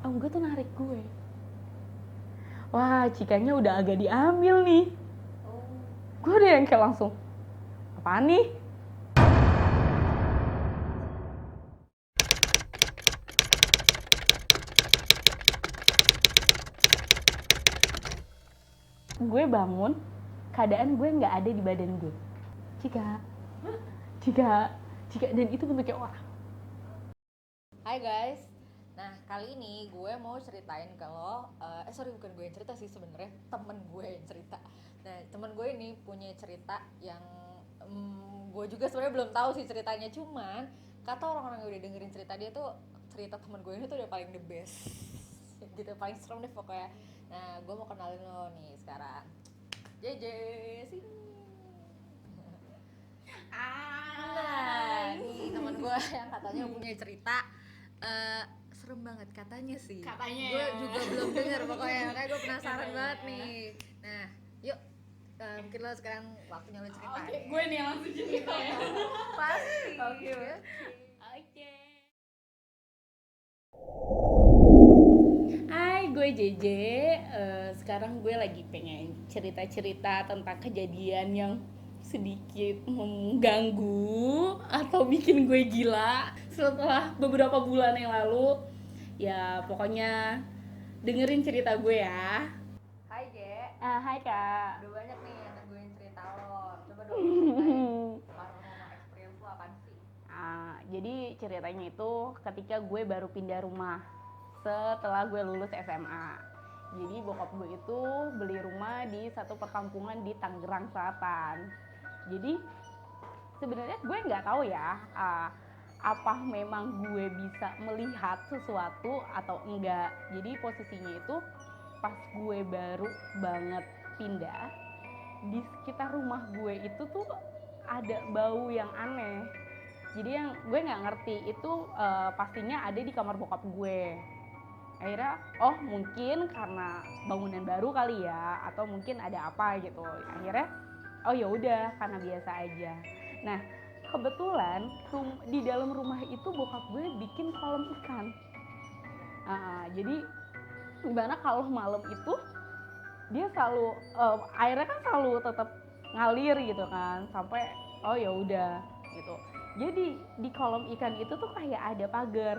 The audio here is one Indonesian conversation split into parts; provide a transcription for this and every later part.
om gue tuh narik gue. Wah, cikanya udah agak diambil nih. Gue udah yang kayak langsung, apaan nih? Gue bangun, keadaan gue nggak ada di badan gue. Cika, dan itu bentuknya orang. Hai guys, nah kali ini gue mau ceritain ke lo, bukan gue yang cerita sih sebenarnya, temen gue yang cerita. Nah temen gue ini punya cerita yang gue juga sebenarnya belum tahu sih ceritanya, cuman kata orang-orang yang udah dengerin cerita dia tuh, cerita temen gue ini tuh udah paling the best, gitu, paling serem deh pokoknya. Nah gue mau kenalin lo nih sekarang, JJ sini. Nah nih teman gue yang katanya punya cerita serem banget katanya sih. Gue Ya. juga belum dengar pokoknya, makanya gue penasaran banget nih. Nah, yuk, mungkin lo sekarang waktunya lo cerita. Oke, gue nih yang langsung cerita ya. Pasti. Oke. Hai, gue JJ. Sekarang gue lagi pengen cerita-cerita tentang kejadian yang sedikit mengganggu atau bikin gue gila setelah beberapa bulan yang lalu. Ya, pokoknya dengerin cerita gue ya. Hai J, Hai Kak. udah banyak nih yang nungguin cerita lo. Coba dong ceritain paranormal experience lo apaan sih? Jadi ceritanya itu ketika gue baru pindah rumah setelah gue lulus SMA. Jadi bokap gue itu beli rumah di satu perkampungan di Tangerang Selatan. Jadi sebenarnya gue nggak tahu ya apa memang gue bisa melihat sesuatu atau enggak. Jadi posisinya itu pas gue baru banget pindah, di sekitar rumah gue itu tuh ada bau yang aneh. Jadi yang gue nggak ngerti itu pastinya ada di kamar bokap gue. Akhirnya oh mungkin karena bangunan baru kali ya, atau mungkin ada apa gitu. Akhirnya oh ya udah karena biasa aja. Nah kebetulan di dalam rumah itu bokap gue bikin kolam ikan. Jadi gimana kalau malam itu dia selalu airnya kan selalu tetap ngalir gitu kan sampai oh ya udah gitu. Jadi di kolam ikan itu tuh kayak ada pagar,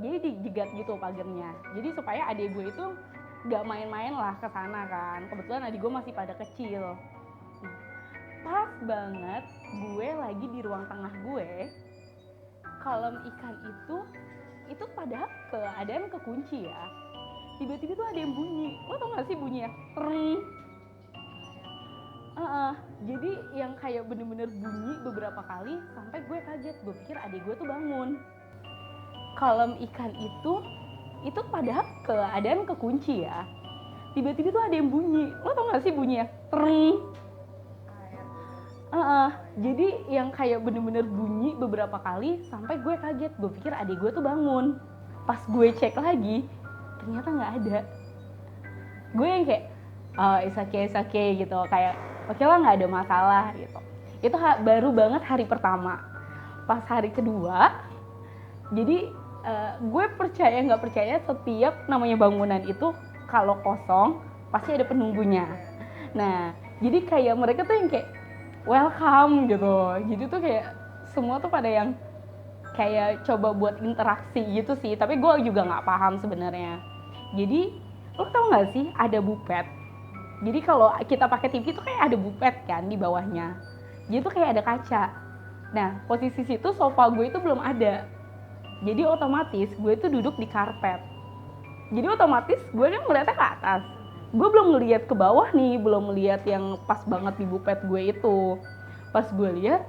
jadi dijegat gitu pagarnya, jadi supaya adik gue itu nggak main-main lah ke sana kan. Kebetulan adik gue masih pada kecil. Nah, pas banget gue lagi di ruang tengah gue, kolam ikan itu padahal keadaan kekunci ya. Tiba-tiba tuh ada yang bunyi, lo tau gak sih bunyinya? Tring. Jadi yang kayak bener-bener bunyi beberapa kali sampai gue kaget, gue pikir adik gue tuh bangun. Kolam ikan itu padahal keadaan kekunci ya. Tiba-tiba tuh ada yang bunyi, lo tau gak sih bunyinya? Tring. Jadi yang kayak bener-bener bunyi beberapa kali sampai gue kaget, gue pikir adik gue tuh bangun. Pas gue cek lagi, ternyata nggak ada. Gue yang kayak it's okay gitu, kayak oke lah nggak ada masalah gitu. Itu baru banget hari pertama. Pas hari kedua, jadi gue percaya nggak percaya setiap namanya bangunan itu kalau kosong pasti ada penunggunya. Nah jadi kayak mereka tuh yang kayak welcome gitu. Jadi tuh kayak semua tuh pada yang kayak coba buat interaksi gitu sih. Tapi gue juga nggak paham sebenarnya. Jadi lo tau nggak sih ada bupet? Jadi kalau kita pakai TV tuh kayak ada bupet kan di bawahnya. Jadi tuh kayak ada kaca. Nah posisi situ sofa gue itu belum ada. Jadi otomatis gue tuh duduk di karpet. Jadi otomatis gue kan ngeliatnya ke atas. Gue belum ngeliat ke bawah nih, belum ngeliat yang pas banget di bupet gue itu. Pas gue lihat,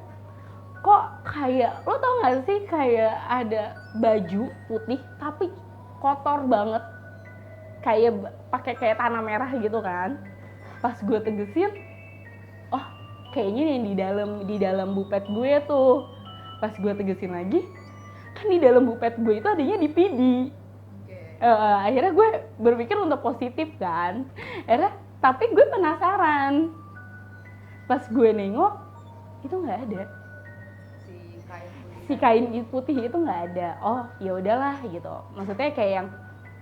kok kayak lo tau gak sih kayak ada baju putih tapi kotor banget, kayak pakai kayak tanah merah gitu kan. Pas gue tegesin, oh kayaknya yang di dalam bupet gue tuh. Pas gue tegesin lagi, kan di dalam bupet gue itu adanya di PD. Akhirnya gue berpikir untuk positif kan. Akhirnya tapi gue penasaran. Pas gue nengok itu nggak ada. Si kain putih itu nggak ada. Oh ya udahlah gitu. Maksudnya kayak yang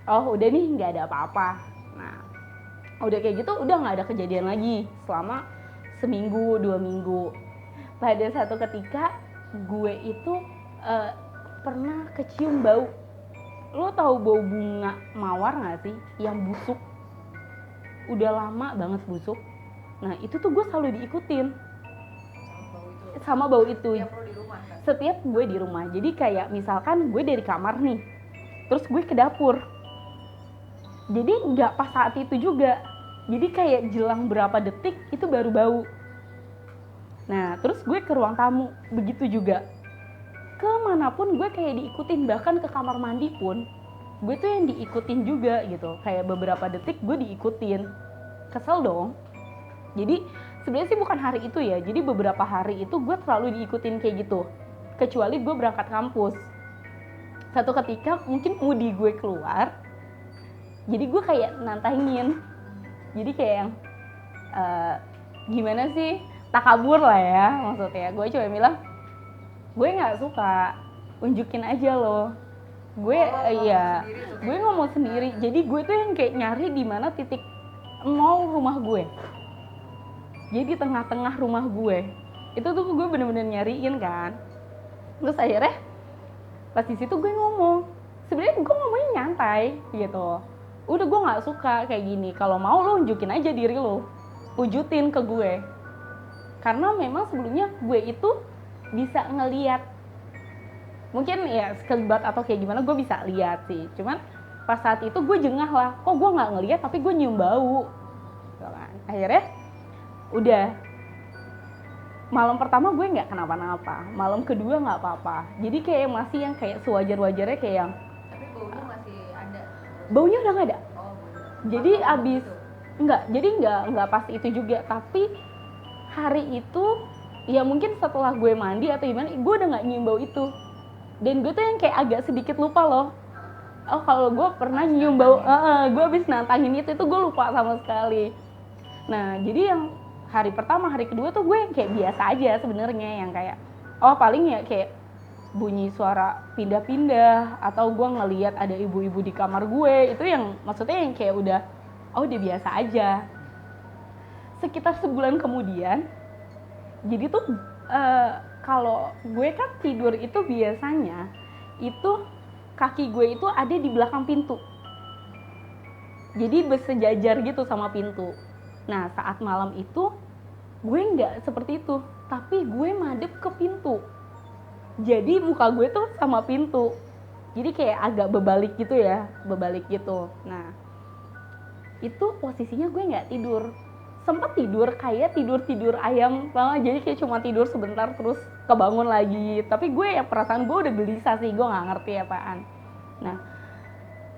oh udah nih nggak ada apa-apa. Nah udah kayak gitu udah nggak ada kejadian lagi selama seminggu 2 minggu. Pada satu ketika gue itu pernah kecium bau. Lo tahu bau bunga mawar nggak sih yang busuk, udah lama banget busuk. Nah itu tuh gue selalu diikutin sama bau itu setiap gue di rumah. Jadi kayak misalkan gue dari kamar nih, terus gue ke dapur, jadi nggak pas saat itu juga, jadi kayak jelang berapa detik itu baru bau. Nah terus gue ke ruang tamu begitu juga, kemanapun gue kayak diikutin, bahkan ke kamar mandi pun gue tuh yang diikutin juga gitu, kayak beberapa detik gue diikutin. Kesel dong. Jadi sebenarnya sih bukan hari itu ya, jadi beberapa hari itu gue selalu diikutin kayak gitu, kecuali gue berangkat kampus. Satu ketika mungkin moodi gue keluar, jadi gue kayak nantangin, jadi kayak yang gimana sih, takabur lah ya maksudnya. Gue cuma bilang gue nggak suka, unjukin aja lo. Gue iya, gue ngomong sendiri. Jadi gue tuh yang kayak nyari di mana titik nol rumah gue. Jadi di tengah-tengah rumah gue itu tuh gue bener-bener nyariin kan. Terus akhirnya pas di situ gue ngomong, sebenarnya gue ngomongnya nyantai gitu, udah gue nggak suka kayak gini, kalau mau lo unjukin aja diri lo, wujudin ke gue. Karena memang sebelumnya gue itu bisa ngeliat, mungkin ya sekelibat atau kayak gimana gue bisa lihat sih, cuman pas saat itu gue jengah lah, kok gue nggak ngeliat tapi gue nyium bau gitu kan. Akhirnya udah, malam pertama gue nggak kenapa-napa, malam kedua nggak apa-apa, jadi kayak masih yang kayak sewajar-wajarnya, kayak yang tapi baunya masih ada. baunya udah nggak ada. Jadi Pas abis itu? jadi nggak pas itu juga, tapi hari itu ya mungkin setelah gue mandi atau gimana, gue udah nggak nyium bau itu. Dan gue tuh yang kayak agak sedikit lupa loh, oh kalau gue pernah nyium bau, gue abis nantangin itu gue lupa sama sekali. Nah jadi yang hari pertama, hari kedua tuh gue yang kayak biasa aja sebenarnya, yang kayak oh paling ya kayak bunyi suara pindah-pindah, atau gue ngelihat ada ibu-ibu di kamar gue, itu yang maksudnya yang kayak udah, oh udah biasa aja. Sekitar sebulan kemudian, jadi tuh kalau gue kan tidur itu biasanya itu kaki gue itu ada di belakang pintu, jadi bersejajar gitu sama pintu. Nah saat malam itu gue nggak seperti itu, tapi gue madep ke pintu, jadi muka gue tuh sama pintu, jadi kayak agak berbalik gitu ya, berbalik gitu. Nah itu posisinya gue nggak tidur, sempet tidur kayak tidur ayam, jadi kayak cuma tidur sebentar terus kebangun lagi, tapi gue ya perasaan gue udah gelisah sih, gue nggak ngerti apaan. Nah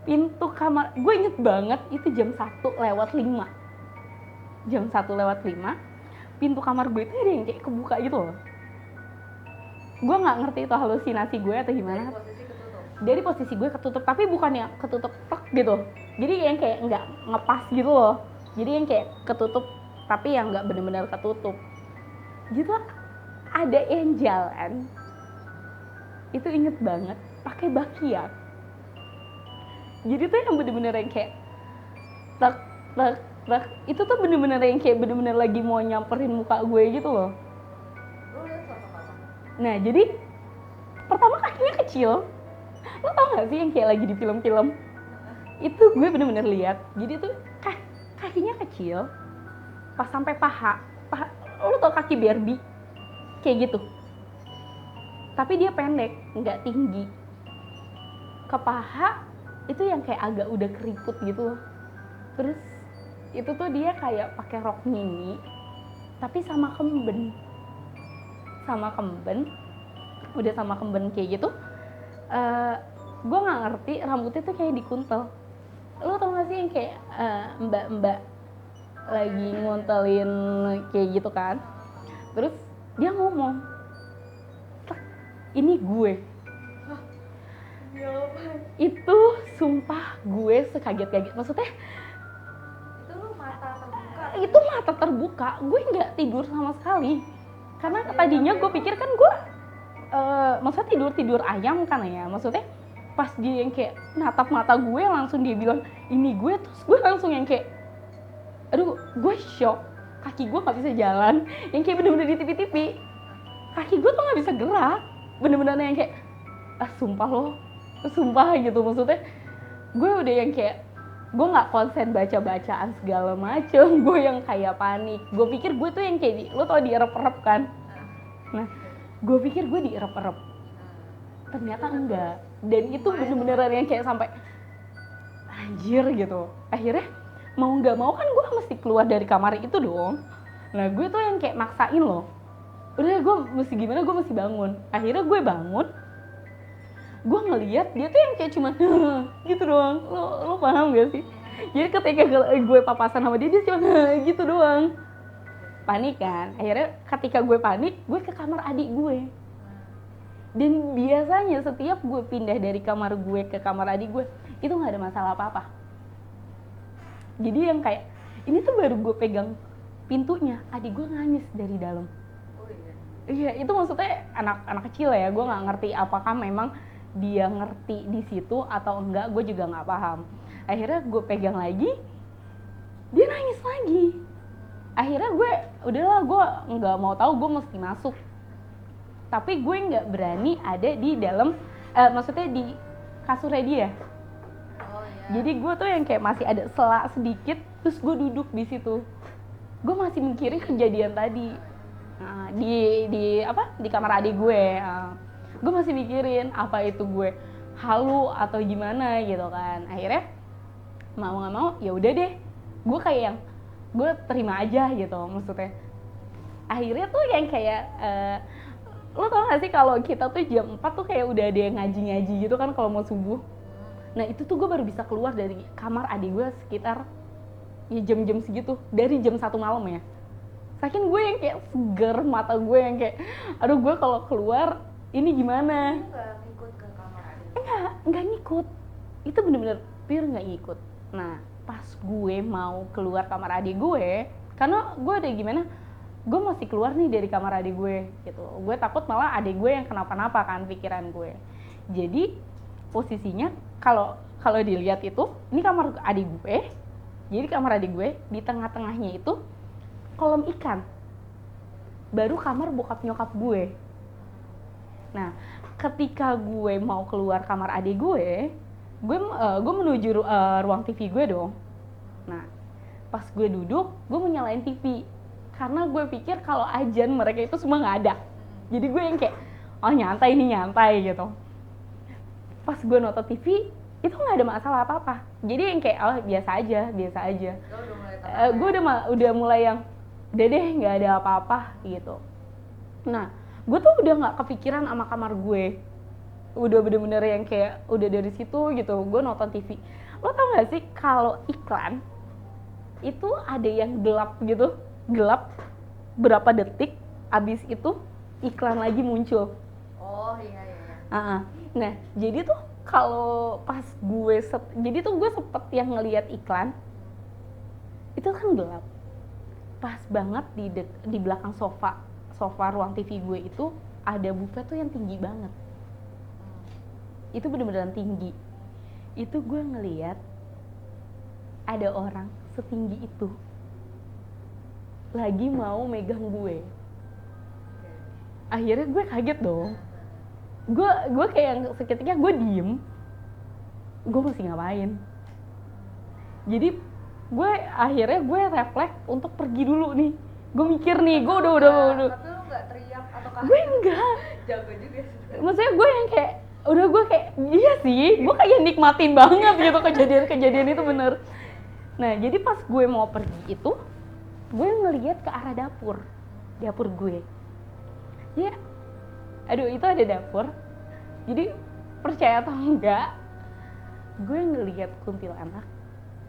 pintu kamar gue inget banget itu jam 1:05, pintu kamar gue itu ada yang kayak kebuka gitu loh. Gue nggak ngerti itu halusinasi gue atau gimana. Dari posisi gue ketutup, tapi bukan yang ketutup tek gitu, jadi yang kayak nggak ngepas gitu loh, jadi yang kayak ketutup tapi yang nggak benar-benar ketutup gitu. Ada yang jalan, itu inget banget pakai bakiak, jadi tuh yang bener-bener yang kayak tek tek tek, itu tuh bener-bener yang kayak bener-bener lagi mau nyamperin muka gue gitu loh. Nah jadi pertama kakinya kecil, lo tau gak sih yang kayak lagi di film-film itu, gue bener-bener lihat. Jadi tuh kakinya kecil pas sampai paha, lo tau kaki Barbie kayak gitu, tapi dia pendek, nggak tinggi. Ke paha itu yang kayak agak udah keriput gitu. Terus itu tuh dia kayak pakai rok mini tapi sama kemben, udah sama kemben kayak gitu. Gue nggak ngerti, rambutnya tuh kayak dikuntel. Lo tau gak sih yang kayak mbak-mbak lagi nguntelin kayak gitu kan. Terus dia ngomong, ini gue. Itu sumpah gue sekaget-kaget, maksudnya itu mata terbuka, gue nggak tidur sama sekali. Karena tadinya gue pikir kan gue maksudnya tidur ayam kan ya, maksudnya pas dia yang kayak natap mata gue, langsung dia bilang ini gue, terus gue langsung yang kayak aduh, gue shock. Kaki gue gak bisa jalan, yang kayak bener-bener di TV-TV. Kaki gue tuh gak bisa gerak, bener-bener yang kayak sumpah gitu. Maksudnya gue udah yang kayak gue gak konsen baca-bacaan segala macem, gue yang kayak panik. Gue pikir gue tuh yang kayak lo tau dierep-erep kan. Nah gue pikir gue dierep-erep, ternyata enggak. Dan itu bener-beneran yang kayak sampai anjir gitu. Akhirnya mau nggak mau kan gue mesti keluar dari kamar itu dong. Nah gue tuh yang kayak maksain loh, udah gue mesti gimana, gue mesti bangun. Akhirnya gue bangun, gue ngeliat dia tuh yang kayak cuma gitu doang. Lo paham gak sih? Jadi ketika gue papasan sama dia cuma gitu doang. Panik kan. Akhirnya ketika gue panik, gue ke kamar adik gue. Dan biasanya setiap gue pindah dari kamar gue ke kamar adik gue, itu nggak ada masalah apa-apa. Jadi yang kayak ini tuh baru gue pegang pintunya, adik gue nangis dari dalam. Oh iya. Iya, itu maksudnya anak kecil ya, gue nggak ngerti apakah memang dia ngerti di situ atau enggak, gue juga nggak paham. Akhirnya gue pegang lagi, dia nangis lagi. Akhirnya gue udahlah, gue nggak mau tahu, gue mesti masuk. Tapi gue nggak berani ada di dalam, maksudnya di kasurnya dia. Jadi gue tuh yang kayak masih ada sela sedikit, terus gue duduk di situ. Gue masih mikirin kejadian tadi. Nah, di kamar adik gue. Gue masih mikirin apa itu gue halu atau gimana gitu kan. Akhirnya mau nggak mau ya udah deh. Gue kayak yang gue terima aja gitu maksudnya. Akhirnya tuh yang kayak lo tau gak sih kalau kita tuh jam 4 tuh kayak udah ada yang ngaji-ngaji gitu kan kalau mau subuh. Nah itu tuh gue baru bisa keluar dari kamar adik gue sekitar ya jam-jam segitu, dari jam 1 malam ya. Saking gue yang kayak seger, mata gue yang kayak aduh gue kalau keluar ini gimana. Lu gak ngikut ke kamar adik? Enggak ngikut, itu bener-bener pure gak ngikut. Nah pas gue mau keluar kamar adik gue, karena gue udah gimana, gue mesti keluar nih dari kamar adik gue gitu. Gue takut malah adik gue yang kenapa-napa kan pikiran gue. Jadi posisinya kalau dilihat itu, ini kamar adik gue. Jadi kamar adik gue di tengah-tengahnya itu kolam ikan. Baru kamar bokap nyokap gue. Nah, ketika gue mau keluar kamar adik gue menuju ruang TV gue dong. Nah, pas gue duduk, gue mau nyalain TV. Karena gue pikir kalau ajan mereka itu semua nggak ada. Jadi gue yang kayak, oh nyantai gitu. Pas gue nonton TV, itu nggak ada masalah apa-apa. Jadi yang kayak, oh biasa aja. Gue udah mulai yang, udah deh nggak ada apa-apa gitu. Nah, gue tuh udah nggak kepikiran sama kamar gue. Udah bener-bener yang kayak, udah dari situ gitu, gue nonton TV. Lo tau gak sih kalau iklan, itu ada yang gelap gitu, gelap berapa detik, abis itu iklan lagi muncul. Oh iya. Nah, jadi tuh kalau pas gue jadi tuh gue sempet yang ngelihat iklan itu kan gelap. Pas banget di belakang sofa ruang TV gue itu ada buffet tuh yang tinggi banget. Itu bener-beneran tinggi. Itu gue ngelihat ada orang setinggi itu lagi mau megang gue. Akhirnya gue kaget dong. Gue kayak seketika gue diem, gue mesti ngapain. Jadi gue akhirnya refleks untuk pergi dulu nih. Gue mikir nih, gue udah. Tapi lu nggak teriak atau kaget? Gue enggak. Jago juga. Maksudnya gue yang kayak gue kayak iya sih, gue kayak nikmatin banget gitu kejadian itu bener. Nah jadi pas gue mau pergi itu, gue ngelihat ke arah dapur gue. Ya, aduh itu ada dapur. Jadi percaya atau enggak, gue ngelihat kuntilanak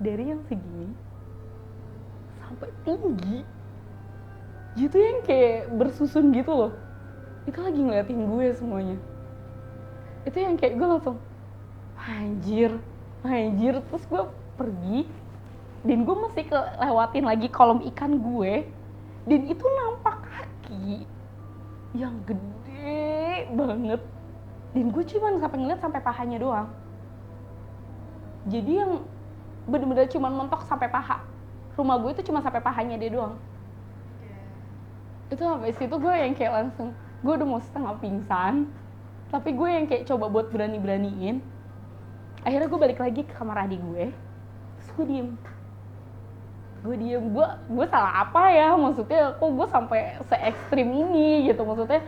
dari yang segini sampai tinggi, gitu yang kayak bersusun gitu loh. Itu lagi ngeliatin gue semuanya. Itu yang kayak gue langsung anjir. Terus gue pergi dan gue mesti lewatin lagi kolam ikan gue, dan itu nampak kaki yang gede banget, dan gue cuma sampai ngeliat sampai pahanya doang. Jadi yang bener-bener cuma mentok sampai paha. Rumah gue itu cuma sampai pahanya dia doang. Itu sampai situ gue yang kayak langsung, gue udah mau setengah pingsan, tapi gue yang kayak coba buat berani-beraniin. Akhirnya gue balik lagi ke kamar adik gue, terus gue diem, gue salah apa ya, maksudnya kok gue sampai se ekstrim ini gitu, maksudnya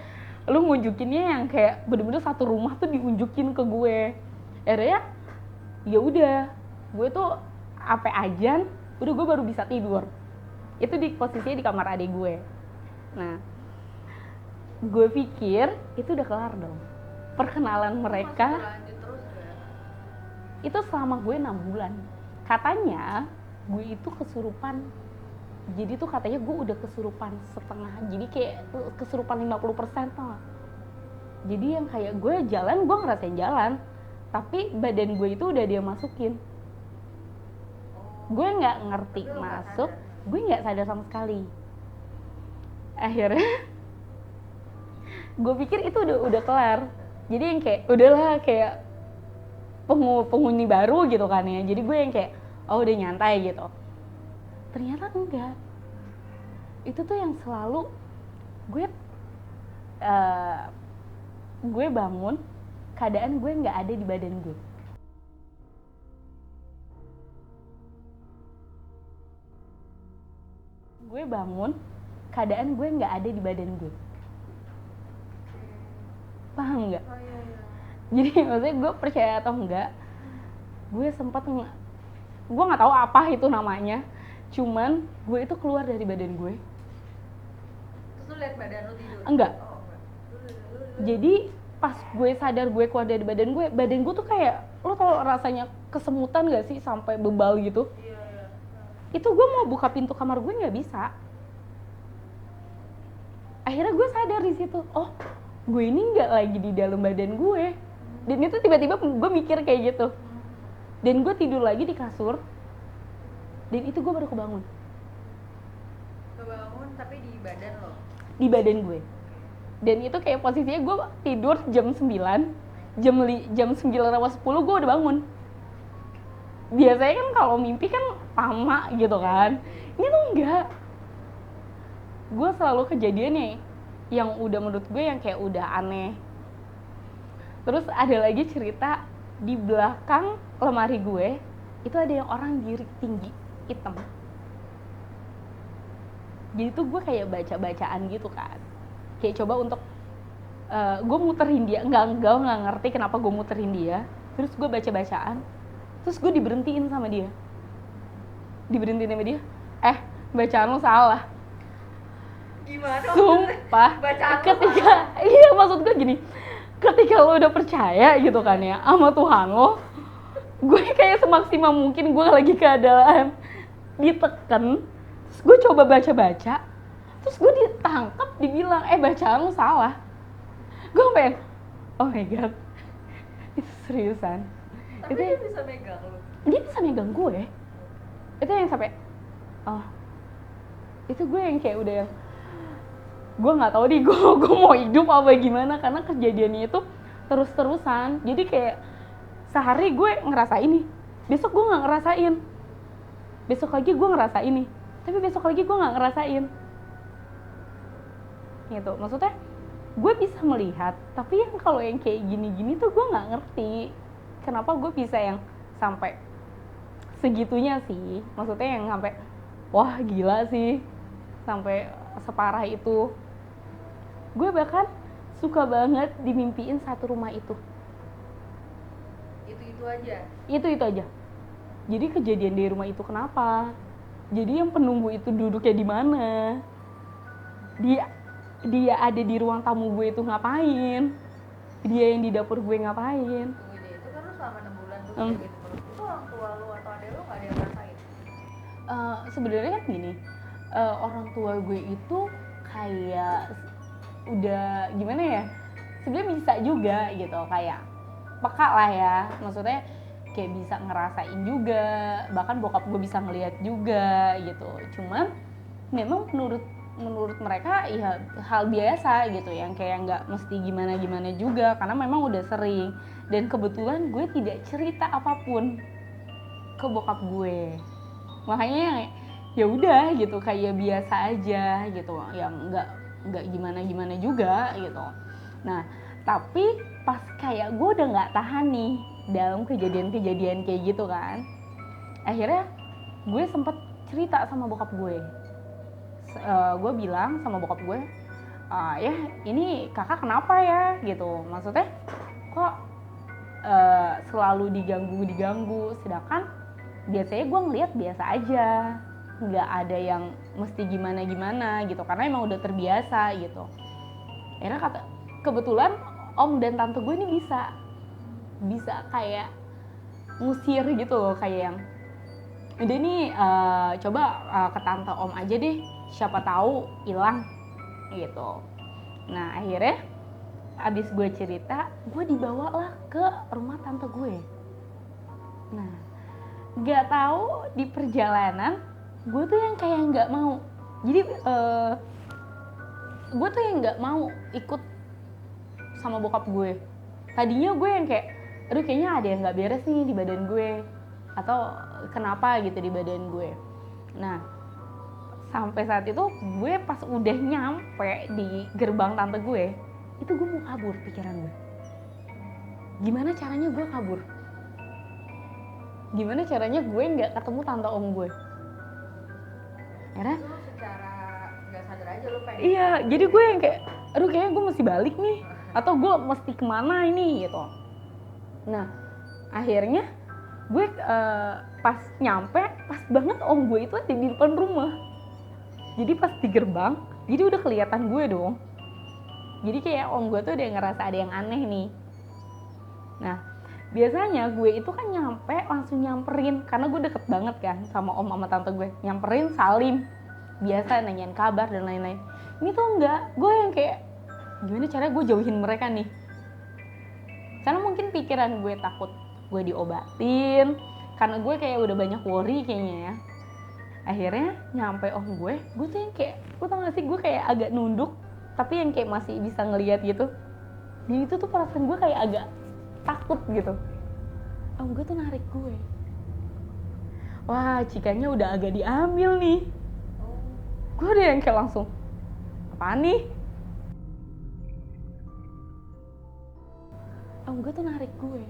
lu ngunjukinnya yang kayak bener-bener satu rumah tuh diunjukin ke gue. Akhirnya ya udah, gue tuh sampai ajan, udah gue baru bisa tidur. Itu di posisinya di kamar adik gue. Nah, gue pikir itu udah kelar dong perkenalan mereka. Itu selama gue 6 bulan. Katanya gue itu kesurupan. Jadi tuh katanya gue udah kesurupan setengah. Jadi kayak kesurupan 50% tau gak? Jadi yang kayak gue jalan, gue ngerasain jalan, tapi badan gue itu udah dia masukin. Gue gak ngerti masuk, gue gak sadar sama sekali. Akhirnya gue pikir itu udah kelar. Jadi yang kayak udahlah, kayak penghuni baru gitu kan ya. Jadi gue yang kayak oh udah nyantai gitu. Ternyata enggak. Itu tuh yang selalu gue bangun, keadaan gue nggak ada di badan gue. Gue bangun, keadaan gue nggak ada di badan gue. Paham nggak? Oh, iya. Jadi maksudnya gue percaya atau enggak, gue sempat gue nggak tahu apa itu namanya, cuman gue itu keluar dari badan gue. Terus lu lihat badan lu tidur? Enggak. Oh, enggak. Jadi pas gue sadar gue keluar dari badan gue tuh kayak, lo tau rasanya kesemutan gak sih sampai bebal gitu? Iya. Itu gue mau buka pintu kamar gue nggak bisa. Akhirnya gue sadar di situ, oh gue ini nggak lagi di dalam badan gue. Dan itu tiba-tiba gue mikir kayak gitu. Dan gue tidur lagi di kasur. Dan itu gue baru kebangun. Kebangun tapi di badan lo? Di badan gue. Dan itu kayak posisinya gue tidur jam 9, jam 9 lewat 10 gue udah bangun. Biasanya kan kalau mimpi kan lama gitu kan. Ini tuh enggak. Gue selalu kejadiannya yang udah menurut gue yang kayak udah aneh. Terus ada lagi cerita di belakang lemari gue, itu ada yang orang diri tinggi, hitam. Jadi tuh gue kayak baca-bacaan gitu kan. Kayak coba untuk gue muterin dia, enggak ngerti kenapa gue muterin dia. Terus gue baca-bacaan, terus gue diberhentiin sama dia. Bacaan lo salah. Gimana? Sumpah. Bacaan lo Ketika, iya maksud gue gini, ketika lo udah percaya gitu kan ya sama Tuhan lo, gue kayak semaksimal mungkin gue lagi keadaan ditekan, terus gue coba baca-baca, terus gue ditangkap, dibilang bacaan lo salah. Gue pengen, oh my god, itu seriusan. Tapi dia bisa megang lo? Dia bisa megang gue. Itu yang sampai, oh itu gue yang kayak udah yang, gue nggak tahu gue mau hidup apa gimana, karena kejadiannya itu terus-terusan. Jadi kayak sehari gue ngerasain nih, besok gue nggak ngerasain, besok lagi gue ngerasain nih, tapi besok lagi gue nggak ngerasain. Gitu, maksudnya gue bisa melihat, tapi yang kalau yang kayak gini-gini tuh gue nggak ngerti kenapa gue bisa yang sampai segitunya sih. Maksudnya yang sampai wah gila sih, sampai separah itu. Gue bahkan suka banget dimimpiin satu rumah itu. Itu aja? Itu aja. Jadi kejadian di rumah itu kenapa? Jadi yang penunggu itu duduknya di mana? Dia ada di ruang tamu gue itu ngapain? Dia yang di dapur gue ngapain? Tunggu deh, itu kan lu selama 6 bulan tuh kayak gitu. Itu orang tua lu atau adek lu gak ada yang ngerasain? Sebenarnya kan gini, orang tua gue itu kayak udah gimana ya, sebenarnya bisa juga gitu, kayak peka lah ya, maksudnya kayak bisa ngerasain juga, bahkan bokap gue bisa ngelihat juga gitu. Cuman memang menurut mereka ya hal biasa gitu, yang kayak nggak mesti gimana juga, karena memang udah sering. Dan kebetulan gue tidak cerita apapun ke bokap gue. Makanya ya udah gitu, kayak biasa aja gitu, yang nggak gimana juga gitu. Nah tapi pas kayak gue udah nggak tahan nih dalam kejadian-kejadian kayak gitu kan, akhirnya gue sempet cerita sama bokap gue. Gue bilang sama bokap gue, ya ini kakak kenapa ya gitu, maksudnya kok selalu diganggu, sedangkan biasanya gue ngeliat biasa aja, nggak ada yang mesti gimana gitu, karena emang udah terbiasa gitu. Akhirnya kebetulan om dan tante gue ini bisa kayak ngusir gitu loh, kayak yang udah nih coba ke tante om aja deh, siapa tahu hilang gitu. Nah akhirnya abis gue cerita, gue dibawalah ke rumah tante gue. Nah nggak tahu di perjalanan gue tuh yang kayak nggak mau, jadi gue tuh yang nggak mau ikut sama bokap gue. Tadinya gue yang kayak, aduh kayaknya ada yang nggak beres nih di badan gue, atau kenapa gitu di badan gue. Nah sampai saat itu gue pas udah nyampe di gerbang tante gue, itu gue mau kabur pikiran gue. Gimana caranya gue kabur? Gimana caranya gue nggak ketemu tante om gue? Karena secara nggak sadar aja lu pengen. iya, jadi gue yang kayak, aduh kayaknya gue mesti balik nih, atau gue mesti kemana ini gitu. Nah akhirnya gue pas nyampe, pas banget om gue itu ada di depan rumah. Jadi pas di gerbang, jadi udah kelihatan gue dong. Jadi kayak om gue tuh udah ngerasa ada yang aneh nih. Nah biasanya gue itu kan nyampe langsung nyamperin, karena gue deket banget kan sama om sama tante gue. Nyamperin, salim, biasa nanyain kabar dan lain-lain. Ini tuh enggak, gue yang kayak gimana caranya gue jauhin mereka nih. Karena mungkin pikiran gue takut gue diobatin, karena gue kayak udah banyak worry kayaknya ya. Akhirnya nyampe om gue tuh yang kayak, gue tau gak sih, gue kayak agak nunduk tapi yang kayak masih bisa ngelihat gitu. Dan itu tuh perasaan gue kayak agak takut gitu. Om gue tuh narik gue. Wah cikanya udah agak diambil nih. Gue udah yang kayak langsung, apaan nih? Om gue tuh narik gue.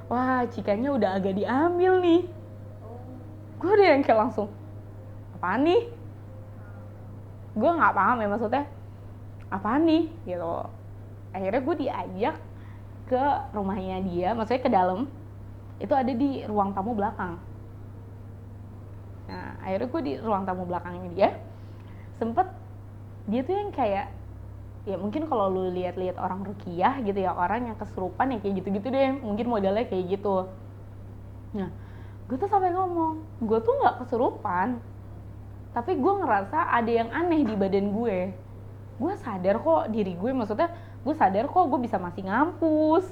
Wah cikanya udah agak diambil nih. Gue udah yang kayak langsung, apaan nih? Gue nggak paham ya maksudnya apaan nih gitu. Akhirnya gue diajak ke rumahnya dia, maksudnya ke dalam. Itu ada di ruang tamu belakang. Nah akhirnya gue di ruang tamu belakangnya dia, sempet dia tuh yang kayak, ya mungkin kalau lu lihat-lihat orang ruqyah gitu ya, orang yang kesurupan ya kayak gitu-gitu deh, mungkin modelnya kayak gitu. Nah gue tuh sampai ngomong, gue tuh nggak kesurupan, tapi gue ngerasa ada yang aneh di badan gue. Gue sadar kok diri gue, maksudnya gue sadar kok gue bisa masih ngampus,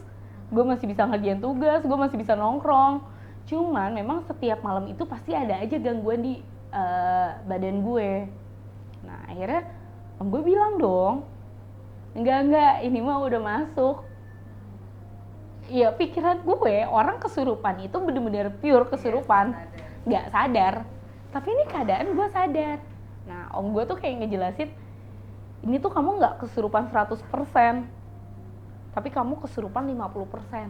gue masih bisa ngerjain tugas, gue masih bisa nongkrong. Cuman memang setiap malam itu pasti ada aja gangguan di badan gue. Nah akhirnya om gue bilang dong, enggak, ini mah udah masuk. Iya pikiran gue, orang kesurupan itu bener-bener pure kesurupan, nggak sadar. Tapi ini keadaan gue sadar. Nah om gue tuh kayak ngejelasin, ini tuh kamu nggak kesurupan 100%, tapi kamu kesurupan 50%.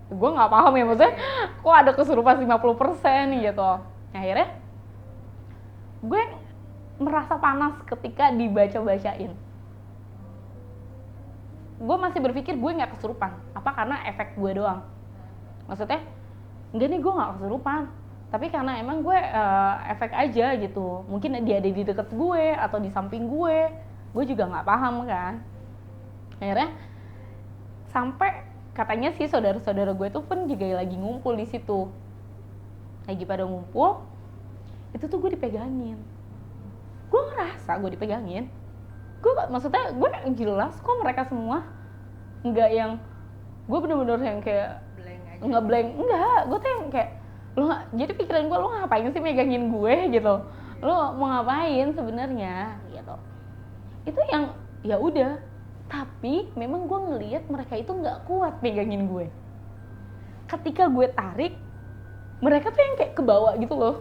Gue nggak paham ya maksudnya, kok ada kesurupan 50% nih gitu. Nah, akhirnya gue merasa panas ketika dibaca-bacain. Gue masih berpikir gue nggak kesurupan, apa karena efek gue doang. Maksudnya, enggak nih gue nggak kesurupan, tapi karena emang gue efek aja gitu. Mungkin dia ada di deket gue atau di samping gue juga nggak paham kan. Akhirnya sampai katanya sih saudara-saudara gue tuh pun juga lagi ngumpul di situ, lagi pada ngumpul, itu tuh gue dipegangin. Gue ngerasa gue dipegangin. Maksudnya gue jelas kok mereka semua, nggak yang gue bener-bener yang kayak ngeblank, enggak, gue tuh yang kayak jadi pikiran gue, lo ngapain sih megangin gue gitu, lo mau ngapain sebenarnya gitu. Itu yang ya udah, tapi memang gue ngelihat mereka itu nggak kuat megangin gue. ketika gue tarik, mereka tuh yang kayak kebawa gitu loh,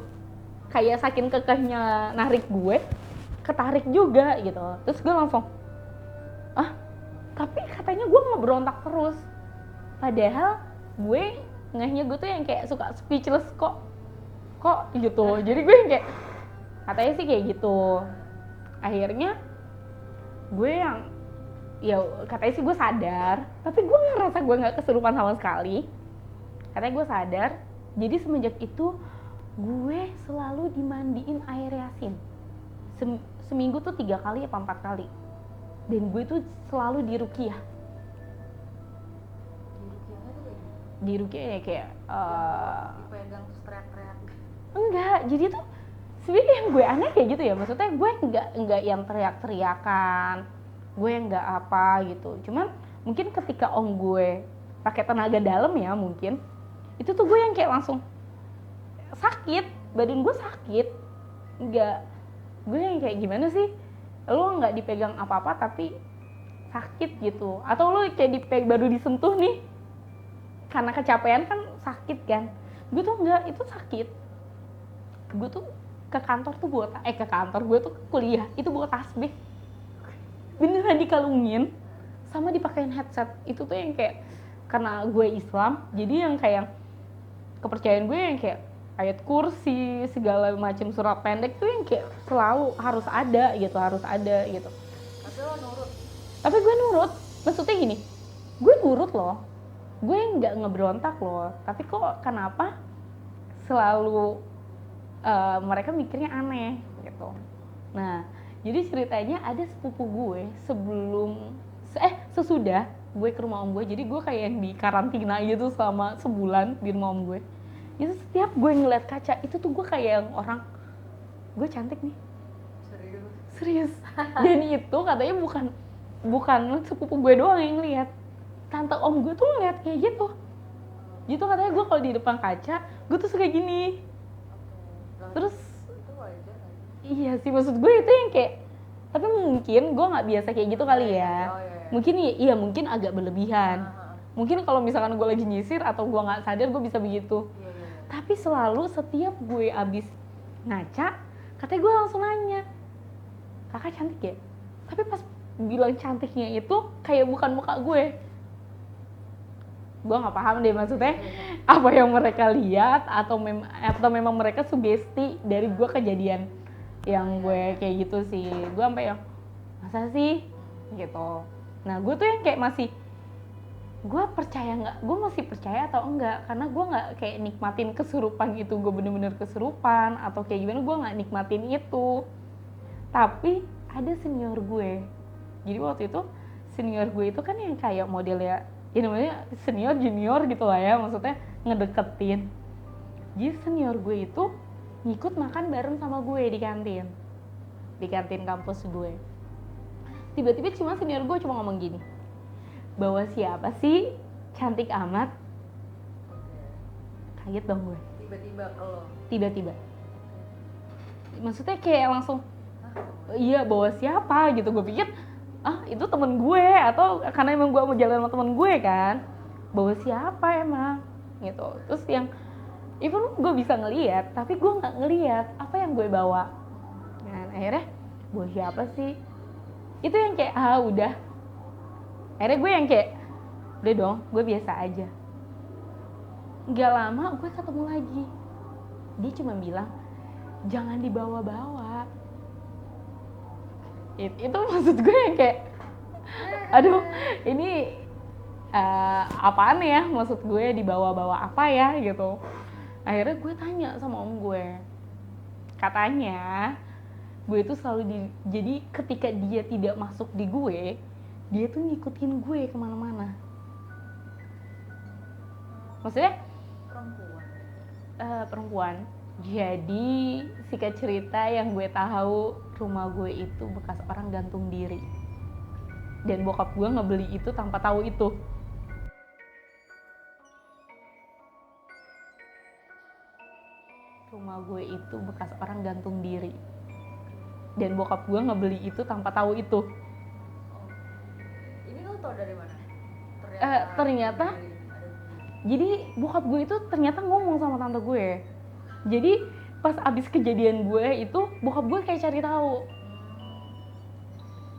kayak saking kekehnya narik gue, ketarik juga gitu. Terus gue langsung, tapi katanya gue ngeberontak terus, padahal gue ngehnya gue tuh yang kayak suka speechless kok gitu. Jadi gue yang kayak, katanya sih kayak gitu. Akhirnya gue yang, ya katanya sih gue sadar, tapi gue ngerasa gue nggak kesurupan sama sekali. Katanya gue sadar. Jadi semenjak itu gue selalu dimandiin air yasin. Seminggu tuh 3 kali apa 4 kali. Dan gue tuh selalu diruqyah. Diruqyah ya kayak dipegang terus teriak-teriak. Enggak, jadi tuh sebenarnya yang gue aneh kayak gitu ya. Maksudnya gue enggak yang teriak-teriakan, gue enggak apa gitu. Cuman mungkin ketika om gue pakai tenaga dalam ya mungkin, itu tuh gue yang kayak langsung sakit, badan gue sakit. Enggak, gue yang kayak gimana sih, lo nggak dipegang apa-apa tapi sakit gitu. Atau lo kayak baru disentuh nih, karena kecapean kan sakit kan. Gue tuh enggak, itu sakit. Gue tuh ke kantor tuh gue tuh kuliah itu bawa tasbih, beneran dikalungin sama dipakein headset. Itu tuh yang kayak, karena gue Islam, jadi yang kayak kepercayaan gue yang kayak ayat kursi segala macam surat pendek tuh yang kayak selalu harus ada gitu. Tapi lo nurut? Tapi gue nurut, maksudnya gini, gue nurut loh, gue nggak ngeberontak loh, tapi kok kenapa selalu mereka mikirnya aneh gitu. Nah, jadi ceritanya ada sepupu gue sesudah gue ke rumah om gue, jadi gue kayak yang di karantina gitu selama sebulan di rumah om gue. Itu setiap gue ngeliat kaca itu tuh gue kayak yang orang, gue cantik nih. Serius. Dan itu katanya bukan sepupu gue doang yang ngeliat, tante om gue tuh ngeliat kayak gitu. Gitu katanya gue kalau di depan kaca gue tuh suka gini. Terus itu wajar kan? Iya sih, maksud gue itu yang kayak, tapi mungkin gue nggak biasa kayak gitu kali ya. Mungkin iya mungkin agak berlebihan. Mungkin kalau misalkan gue lagi nyisir atau gue nggak sadar gue bisa begitu. Tapi selalu setiap gue abis ngaca, katanya gue langsung nanya, kakak cantik ya? Tapi pas bilang cantiknya itu kayak bukan muka gue. Gue nggak paham deh maksudnya apa yang mereka lihat atau memang mereka sugesti dari gue kejadian yang gue kayak gitu sih. Gue sampai yang, masa sih gitu. Nah gue tuh yang kayak masih, gue masih percaya atau enggak, karena gue nggak kayak nikmatin kesurupan itu, gue bener-bener kesurupan atau kayak gimana, gue nggak nikmatin itu. Tapi ada senior gue, jadi waktu itu senior gue itu kan yang kayak modelnya, ya namanya senior junior gitu lah ya, maksudnya ngedeketin. Jadi senior gue itu ngikut makan bareng sama gue di kantin kampus gue. Tiba-tiba senior gue cuma ngomong gini, bawa siapa sih cantik amat? Kaget dong gue. Tiba-tiba ke lo? Tiba-tiba. Maksudnya kayak langsung, iya bawa siapa gitu. Gue pikir, itu temen gue, atau karena emang gue mau jalan sama temen gue kan. Bawa siapa emang? Gitu. Terus yang, even gue bisa ngelihat, tapi gue nggak ngelihat apa yang gue bawa. Nah akhirnya, bawa siapa sih? Itu yang kayak, udah. Akhirnya gue yang kayak, udah dong, gue biasa aja. Gak lama gue ketemu lagi. Dia cuma bilang, jangan dibawa-bawa. Itu maksud gue yang kayak, aduh ini apaan ya, maksud gue dibawa-bawa apa ya gitu. Akhirnya gue tanya sama om gue, katanya gue itu selalu jadi ketika dia tidak masuk di gue, dia tuh ngikutin gue kemana-mana. Maksudnya perempuan. Jadi singkat cerita yang gue tahu, rumah gue itu bekas orang gantung diri, dan bokap gue ngebeli itu tanpa tahu itu. Rumah gue itu bekas orang gantung diri, dan bokap gue ngebeli itu tanpa tahu itu. Ini lo tau dari mana? Ternyata Jadi bokap gue itu ternyata ngomong sama tante gue. Jadi pas abis kejadian gue itu bokap gue kayak cari tahu.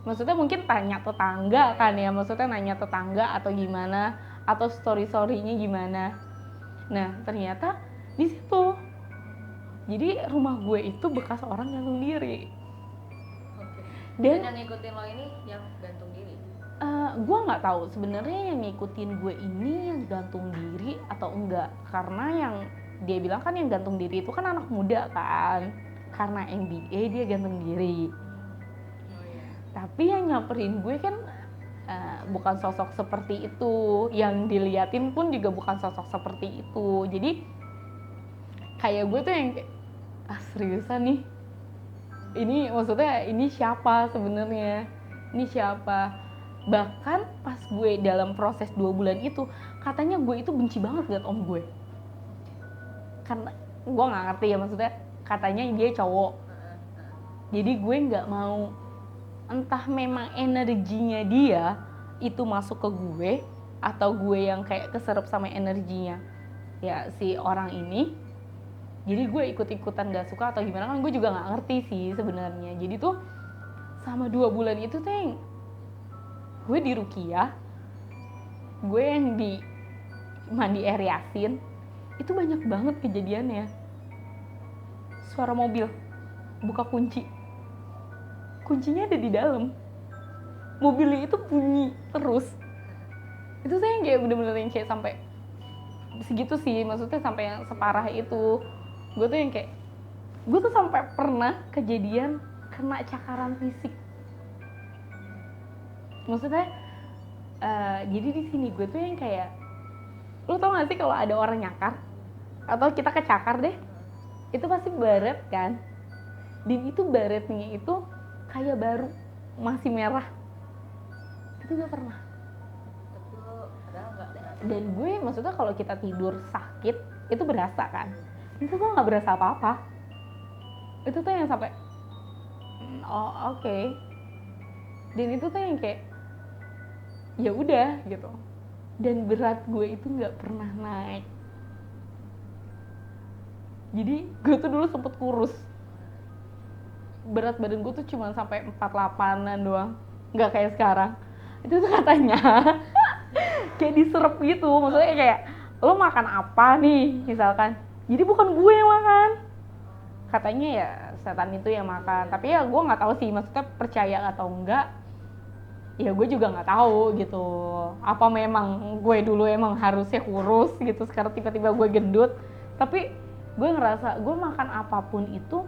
Maksudnya mungkin tanya tetangga kan ya, maksudnya nanya tetangga atau gimana, atau story-storynya gimana. Nah ternyata di situ. Jadi rumah gue itu bekas orang gantung diri. Oke. Dan yang ngikutin lo ini yang gantung diri? Gue nggak tahu sebenarnya yang ngikutin gue ini yang gantung diri atau enggak, karena yang dia bilang kan yang gantung diri itu kan anak muda kan, karena MBA dia gantung diri. Oh iya. Tapi yang nyamperin gue kan bukan sosok seperti itu, yang diliatin pun juga bukan sosok seperti itu. Jadi kayak gue tuh yang kayak, seriusan nih, ini maksudnya ini siapa sebenarnya, ini siapa. Bahkan pas gue dalam proses 2 bulan itu katanya gue itu benci banget liat om gue, karena gue nggak ngerti ya, maksudnya katanya dia cowok, jadi gue nggak mau, entah memang energinya dia itu masuk ke gue atau gue yang kayak keserap sama energinya ya si orang ini, jadi gue ikut-ikutan gak suka atau gimana kan gue juga nggak ngerti sih sebenarnya. Jadi tuh sama 2 bulan itu tuh gue di Rukiah, gue yang di mandi air Yasin, itu banyak banget kejadiannya. Suara mobil buka kunci, kuncinya ada di dalam, mobilnya itu bunyi terus. Itu tuh yang kayak bener-bener yang kayak sampai segitu sih, maksudnya sampai yang separah itu. Gue tuh yang kayak, gue tuh sampai pernah kejadian kena cakaran fisik. Maksudnya jadi di sini gue tuh yang kayak, lu tau gak sih kalau ada orang nyakar atau kita kecakar deh, itu pasti baret kan, dan itu baretnya itu kayak baru masih merah. Itu gue pernah. Tapi lo padahal nggak. Dan gue maksudnya kalau kita tidur sakit itu berasa kan, itu gue nggak berasa apa-apa. Itu tuh yang sampai oh oke. Dan itu tuh yang kayak ya udah gitu. Dan berat gue itu nggak pernah naik. Jadi gue tuh dulu sempet kurus, berat badan gue tuh cuma sampai 48an doang, nggak kayak sekarang. Itu tuh katanya kayak diserap gitu, maksudnya kayak lo makan apa nih misalkan, jadi bukan gue yang makan, katanya ya setan itu yang makan. Tapi ya gue nggak tahu sih, maksudnya percaya atau enggak ya gue juga nggak tahu gitu. Apa memang gue dulu emang harusnya kurus gitu, sekarang tiba-tiba gue gendut. Tapi gue ngerasa gue makan apapun itu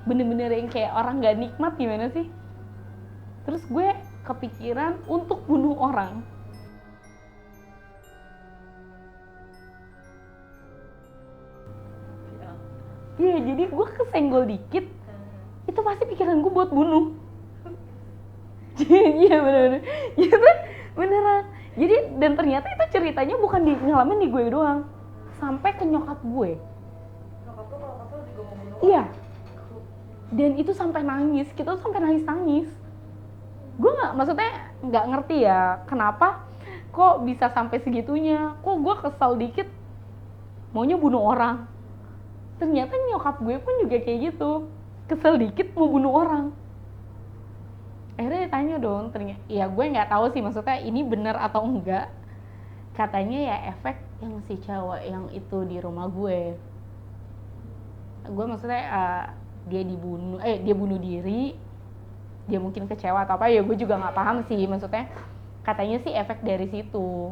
bener-bener yang kayak orang nggak nikmat gimana sih. Terus gue kepikiran untuk bunuh orang. Iya, jadi gue kesenggol dikit, itu pasti pikiran gue buat bunuh. Iya bener-bener, gitu beneran. Jadi dan ternyata itu ceritanya bukan ngalamin di gue doang, sampai ke nyokap gue. Nyokap lo kalau kata lo juga mau bunuh? Iya. Dan itu sampai nangis, kita tuh sampai nangis. Gue maksudnya nggak ngerti ya kenapa kok bisa sampai segitunya. Kok gue kesal dikit maunya bunuh orang. Ternyata nyokap gue pun juga kayak gitu, kesel dikit mau bunuh orang. Akhirnya ditanya dong, ternyata ya gue nggak tahu sih maksudnya ini benar atau enggak. Katanya ya efek yang si cewek yang itu di rumah gue maksudnya dia bunuh diri, dia mungkin kecewa atau apa, ya gue juga nggak paham sih, maksudnya katanya sih efek dari situ.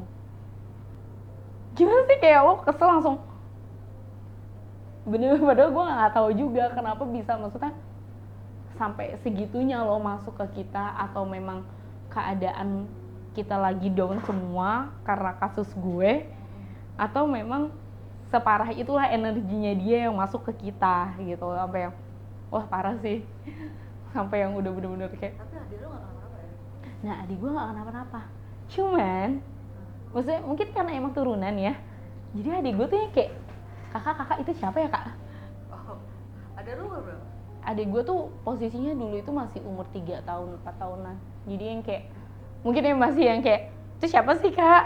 Gimana sih kayak lo kesel langsung bener, padahal gue nggak tahu juga kenapa bisa, maksudnya sampai segitunya lo masuk ke kita, atau memang keadaan kita lagi down semua karena kasus gue, atau memang separah itulah energinya dia yang masuk ke kita gitu, sampai yang wah parah sih. Sampai yang udah bener-bener kayak. Tapi adik lo nggak kenapa-napa ya? Nah adik gue nggak kenapa-napa, cuman maksudnya mungkin karena emang turunan ya, jadi adik gue tuh yang kayak kakak itu siapa ya kak? Oh, ada lo berapa? Adik gue tuh posisinya dulu itu masih umur 3 tahun, 4 tahunan. Jadi yang kayak, mungkin yang masih yang kayak, itu siapa sih kak?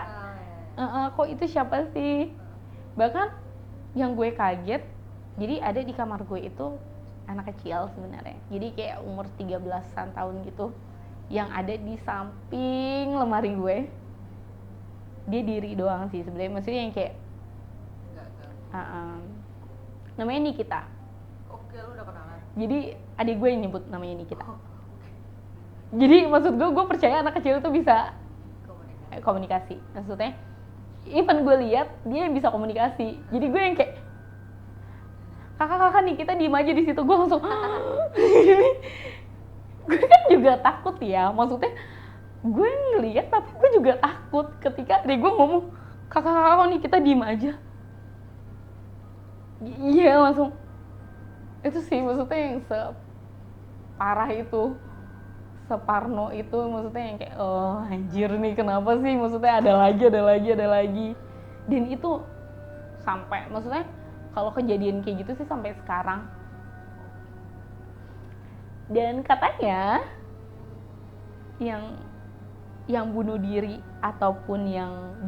Oh, ya. kok itu siapa sih. Bahkan yang gue kaget, jadi ada di kamar gue itu anak kecil sebenarnya, jadi kayak umur 13-an tahun gitu, yang ada di samping lemari gue. Dia diri doang sih sebenarnya, maksudnya yang kayak namanya Nikita. Oke, lu udah kenalan. Jadi adik gue yang nyebut namanya Nikita. Jadi maksud gue percaya anak kecil itu bisa komunikasi. Maksudnya even gue lihat dia bisa komunikasi. Jadi gue yang kayak kakak nih kita diem aja di situ. Gue langsung gue kan juga takut ya. Maksudnya gue ngeliat tapi gue juga takut ketika dia gue ngomong kakak nih kita diem aja. Iya langsung itu sih maksudnya yang separah itu, separno itu, maksudnya yang kayak oh anjir nih kenapa sih, maksudnya ada lagi. Dan itu sampai maksudnya kalau kejadian kayak gitu sih sampai sekarang. Dan katanya yang bunuh diri ataupun yang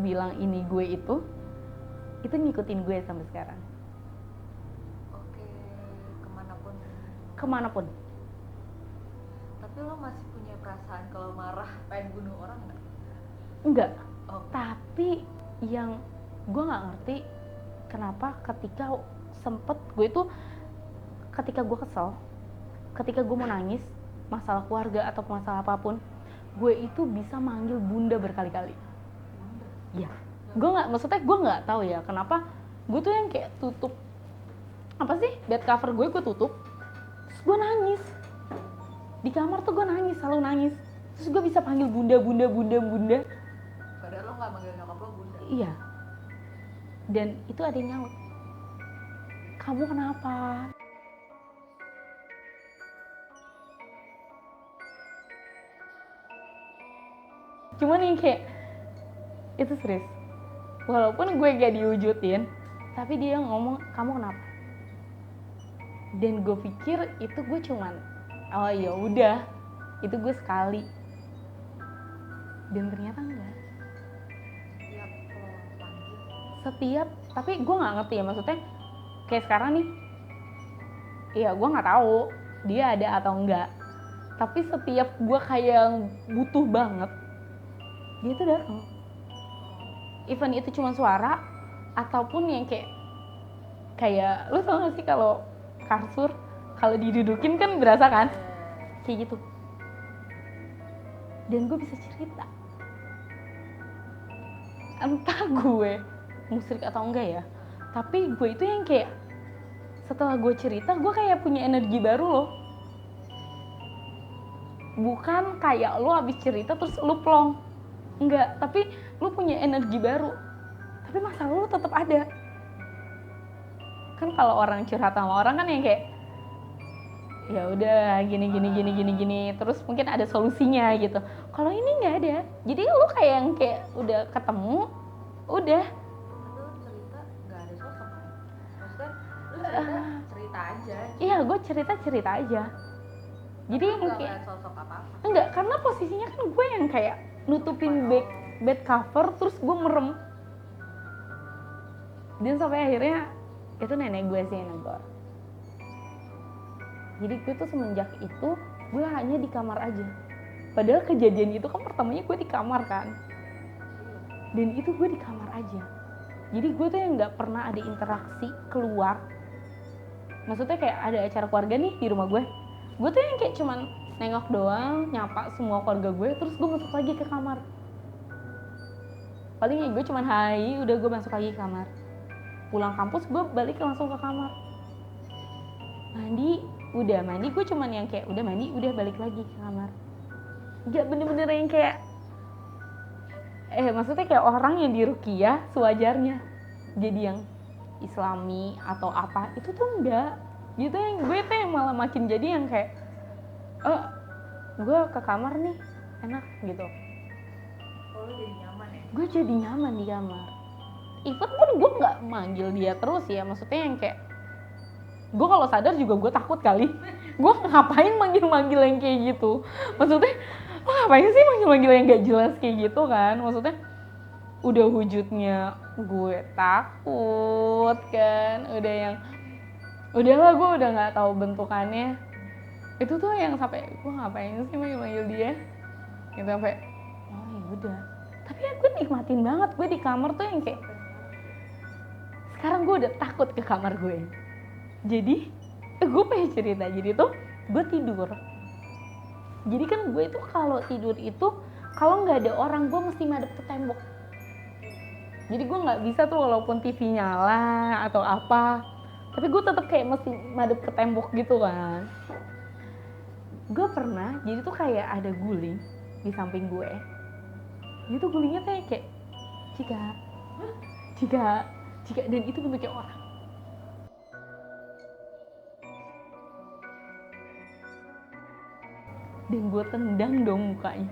bilang ini gue itu ngikutin gue sampai sekarang. Oke, Kemanapun. Tapi lo masih punya perasaan kalau marah pengen bunuh orang nggak? Enggak. Oh. Tapi yang gue nggak ngerti kenapa ketika sempet gue itu ketika gue kesel, ketika gue mau nangis masalah keluarga atau masalah apapun, gue itu bisa manggil bunda berkali-kali. Iya. Gue nggak tahu ya kenapa gue tuh yang kayak tutup apa sih bed cover gue tutup, terus gue nangis di kamar tuh, gue nangis, selalu nangis, terus gue bisa panggil bunda. Padahal lo nggak manggil nyokap lo bunda. Iya. Dan itu ada yang nyaut, kamu kenapa? Cuman yang kayak itu serius, walaupun gue gak diwujudin, tapi dia ngomong kamu kenapa? Dan gue pikir itu gue cuman oh ya udah itu gue sekali, dan ternyata enggak. Setiap tapi gue nggak ngerti ya, maksudnya kayak sekarang nih, iya gue nggak tahu dia ada atau enggak, tapi setiap gue kayak butuh banget dia tuh datang. Even itu cuma suara ataupun yang kayak lu tau gak sih kalau kasur kalau didudukin kan berasa kan kayak gitu. Dan gue bisa cerita, entah gue musyrik atau enggak ya, tapi gue itu yang kayak setelah gue cerita gue kayak punya energi baru loh. Bukan kayak lo abis cerita terus lo plong, enggak, tapi lo punya energi baru, tapi masalah lo tetap ada. Kan kalau orang curhat sama orang kan yang kayak ya udah gini, terus mungkin ada solusinya gitu. Kalau ini nggak ada, jadi lo kayak yang kayak udah ketemu, udah. Tapi lo cerita nggak ada sosok kan? Maksudnya lo cerita aja. Iya, gue cerita aja. Jadi nggak kayak ada sosok apa? enggak, karena posisinya kan gue yang kayak nutupin bed cover terus gue merem. Dan sampai akhirnya itu nenek gue sih yang negor. Jadi gue tuh semenjak itu gue hanya di kamar aja. Padahal kejadian itu kan pertamanya gue di kamar kan. Dan itu gue di kamar aja. Jadi gue tuh yang nggak pernah ada interaksi keluar. Maksudnya kayak ada acara keluarga nih di rumah gue. Gue tuh yang kayak cuman nengok doang, nyapa semua keluarga gue, terus gue masuk lagi ke kamar. Paling ya gue cuman hai, udah gue masuk lagi ke kamar. Pulang kampus gue balik langsung ke kamar. Mandi, gue cuman yang kayak udah mandi, udah balik lagi ke kamar. Gak bener-bener yang kayak maksudnya kayak orang yang diruqyah sewajarnya jadi yang islami atau apa, itu tuh enggak gitu. Yang gue tuh yang malah makin jadi yang kayak gue ke kamar nih enak gitu. Oh, lo jadi nyaman ya? Gue jadi nyaman di kamar. Even pun gue nggak manggil dia terus ya, maksudnya yang kayak gue kalau sadar juga gue takut kali. Gue ngapain manggil yang kayak gitu, maksudnya lo ngapain sih manggil yang gak jelas kayak gitu kan, maksudnya udah wujudnya gue takut kan, udah yang udahlah gue udah nggak tahu bentukannya. Itu tuh yang sampai gue ngapain sih manggil dia gitu, sampai oh ya udah. Tapi ya gue nikmatin banget, gue di kamar tuh yang kayak sekarang gue udah takut ke kamar gue. Jadi gue pengen cerita, jadi tuh gue tidur. Jadi kan gue itu kalau tidur itu kalau nggak ada orang gue mesti madep ke tembok. Jadi gue nggak bisa tuh walaupun TV nyala atau apa, tapi gue tetap kayak mesti madep ke tembok gitu kan. Gue pernah jadi tuh kayak ada guling di samping gue. Itu gulingnya kayak jika dan itu bentuknya orang. Dan gue tendang dong mukanya.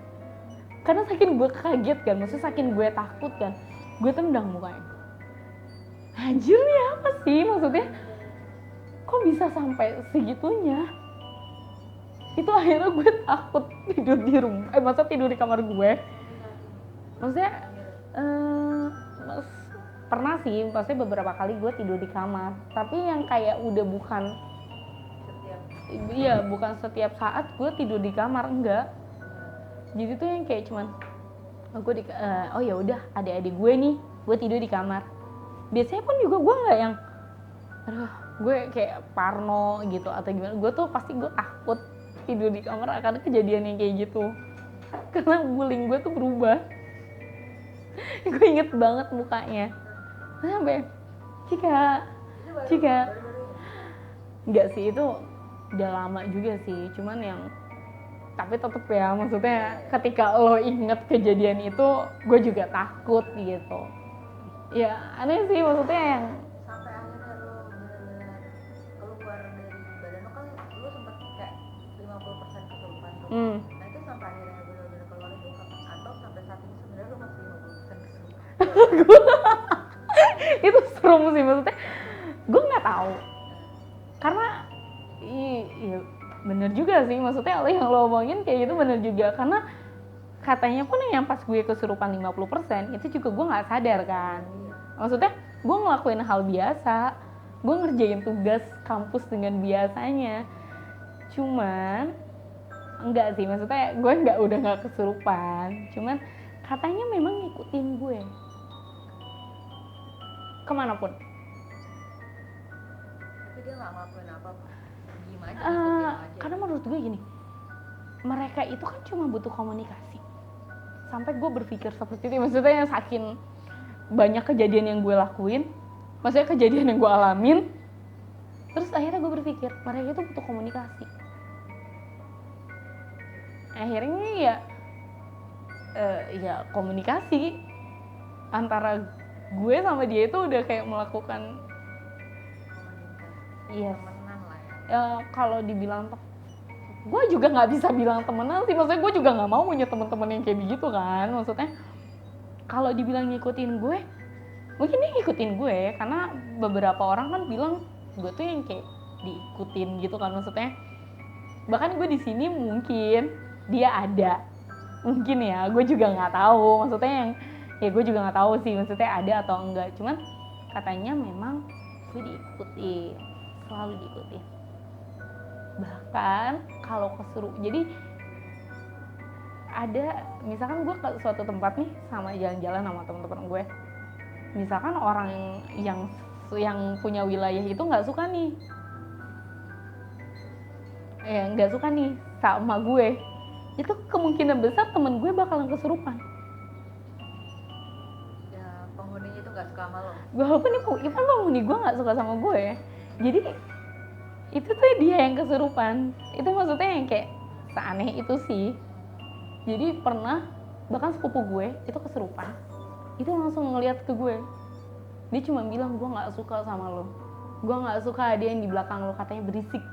Karena saking gue kaget kan, maksudnya saking gue takut kan, gue tendang mukanya. Anjir nih apa sih maksudnya? Kok bisa sampai segitunya? Itu akhirnya gue takut tidur di rumah, masa tidur di kamar gue. Maksudnya pernah sih, maksudnya beberapa kali gue tidur di kamar, tapi yang kayak udah bukan setiap saat gue tidur di kamar, enggak. Jadi tuh yang kayak cuman oh ya udah adik-adik gue nih, gue tidur di kamar. Biasanya pun juga gue nggak yang gue kayak parno gitu atau gimana. Gue tuh pasti gue takut tidur di kamar akan kejadian yang kayak gitu, karena guling gue tuh berubah. Gue inget banget mukanya sampai Cika enggak sih, itu udah lama juga sih, cuman yang tapi tetep ya, maksudnya ketika lo inget kejadian itu gue juga takut gitu ya. Aneh sih maksudnya, yang sampai akhirnya lo benar-benar keluar dari badan lo, kan lo sempet kayak 50% kesurupan tuh. Nah itu sampai akhirnya benar-benar keluar itu, atau sampai saat ini sebenarnya lo masih 50% kesurupan? itu serem sih, maksudnya gue nggak tahu, karena iya bener juga sih, maksudnya yang lo omongin kayak gitu bener juga, karena katanya pun yang pas gue kesurupan 50% itu juga gue nggak sadar kan. Maksudnya gue ngelakuin hal biasa, gue ngerjain tugas kampus dengan biasanya, cuman enggak sih, maksudnya gue udah nggak kesurupan, cuman katanya memang ngikutin gue kemanapun. Tapi dia nggak ngelakuin apa-apa, diem aja, ngikutin aja. Karena menurut gue gini, mereka itu kan cuma butuh komunikasi. Sampai gue berpikir seperti itu, maksudnya yang saking banyak kejadian yang gue lakuin, maksudnya kejadian yang gue alamin, terus akhirnya gue berpikir mereka itu butuh komunikasi. Akhirnya ya komunikasi antara gue sama dia itu udah kayak melakukan temenan lah ya. Kalau dibilang gue juga nggak bisa bilang temenan sih, maksudnya gue juga nggak mau punya teman-teman yang kayak begitu kan. Maksudnya kalau dibilang ngikutin gue, mungkin dia ngikutin gue karena beberapa orang kan bilang gue tuh yang kayak diikutin gitu kan. Maksudnya bahkan gue di sini mungkin dia ada, mungkin ya, gue juga nggak tahu. Maksudnya yang ya gue juga nggak tahu sih, maksudnya ada atau enggak, cuman katanya memang gue diikutin, selalu diikutin. Bahkan kalau jadi ada, misalkan gue ke suatu tempat nih sama jalan-jalan sama teman-teman gue, misalkan orang yang punya wilayah itu nggak suka nih sama gue, itu kemungkinan besar temen gue bakalan kesurupan. ya penghuninya itu nggak suka sama lo, Walaupun penghuni gue nggak suka sama gue, jadi itu tuh dia yang kesurupan. Itu maksudnya yang kayak seaneh itu sih. Jadi pernah bahkan sepupu gue itu kesurupan, itu langsung ngeliat ke gue, dia cuma bilang gue nggak suka sama lo, gue nggak suka ada yang di belakang lo, katanya berisik.